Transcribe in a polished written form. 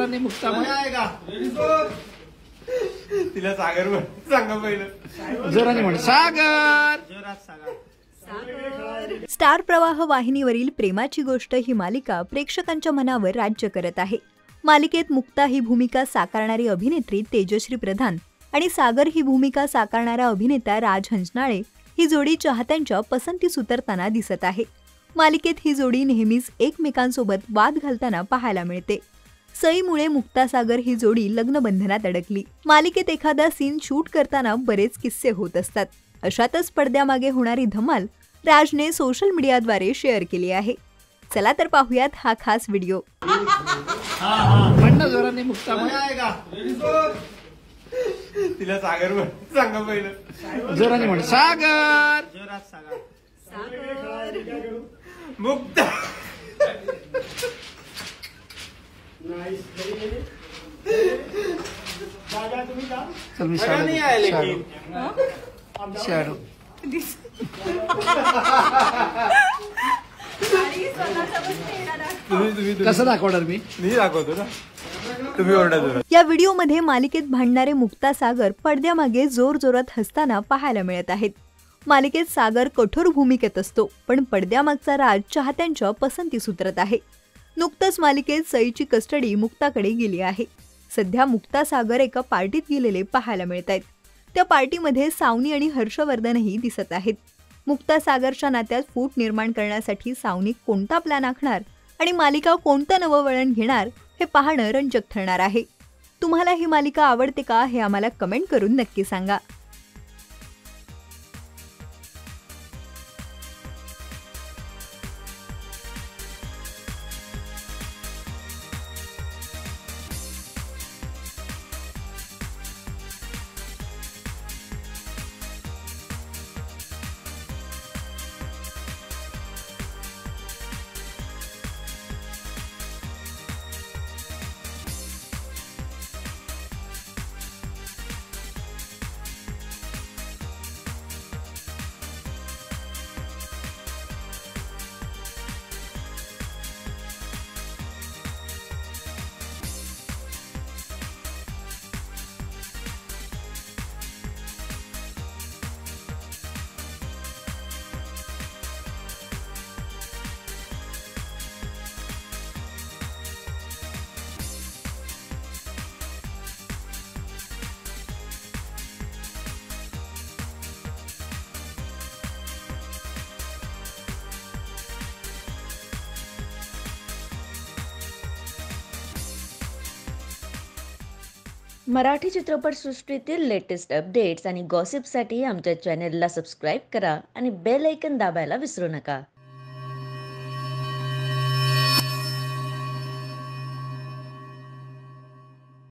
जोराने मुक्ता तिला सागर म्हण सांगा पहिलं जोराने म्हण सागर. स्टार प्रवाह वाहिनीवरील प्रेमाची गोष्ट ही मालिका प्रेक्षकांच्या मनावर राज्य करत आहे. मालिकेत मुक्ता ही भूमिका साकारणारी अभिनेत्री तेजश्री प्रधान आणि सागर ही भूमिका साकारणारा अभिनेता राज हंचनाळे ही जोडी चाहत्यांच्या पसंतीस उतरताना दिसत आहे. मालिकेत ही जोडी नेहमीच एकमेकांसोबत वाद घालताना पाहायला मिळते. सईमुळे मुक्ता सागर ही जोडी लग्नबंधनात अडकली. मालिकेत एखादा सीन शूट करताना बरेच किस्से होत असतात. अशातच पडद्यामागे होणारी धमाल राजने सोशल मीडियाद्वारे शेअर केली आहे. चला तर पाहूयात हा खास व्हिडिओ. म्हणणं जोराने मुक्ता तिला सागर म्हण सांगा पहिलं जोराने म्हण सागर. मुक्ता चल मी नहीं आया लेकिन शॅडो कसं दाखवणार मी नाही दाखवतो ना तुम्ही ओरडा. या व्हिडिओमध्ये मालिकेत भांडणारे मुक्ता सागर पडद्यामागे जोरजोरात हसताना पाहायला मिळत आहेत. मालिकेत सागर कठोर भूमिकेत असतो, पण पडद्यामागचा राज चाहत्यांच्या पसंतीस उतरत आहे. नुकतंच मालिकेत सईची कस्टडी मुक्ताकडे गेली आहे. सध्या मुक्ता सागर एका पार्टीत गेलेले पाहायला मिळत आहेत. त्या पार्टीमध्ये सावनी आणि हर्षवर्धनही दिसत आहेत. मुक्ता सागरच्या नात्यात फूट निर्माण करण्यासाठी सावनी कोणता प्लॅन आखणार आणि मालिका कोणतं नवं वळण घेणार हे पाहणं रंजक ठरणार आहे. तुम्हाला ही मालिका आवडते का हे आम्हाला कमेंट करून नक्की सांगा. मराठी चित्रपटसृष्टीतील लेटेस्ट अपडेट्स आणि गॉसिपसाठी आमच्या चॅनेलला सबस्क्राईब करा आणि बेल आयकॉन दाबायला विसरू नका.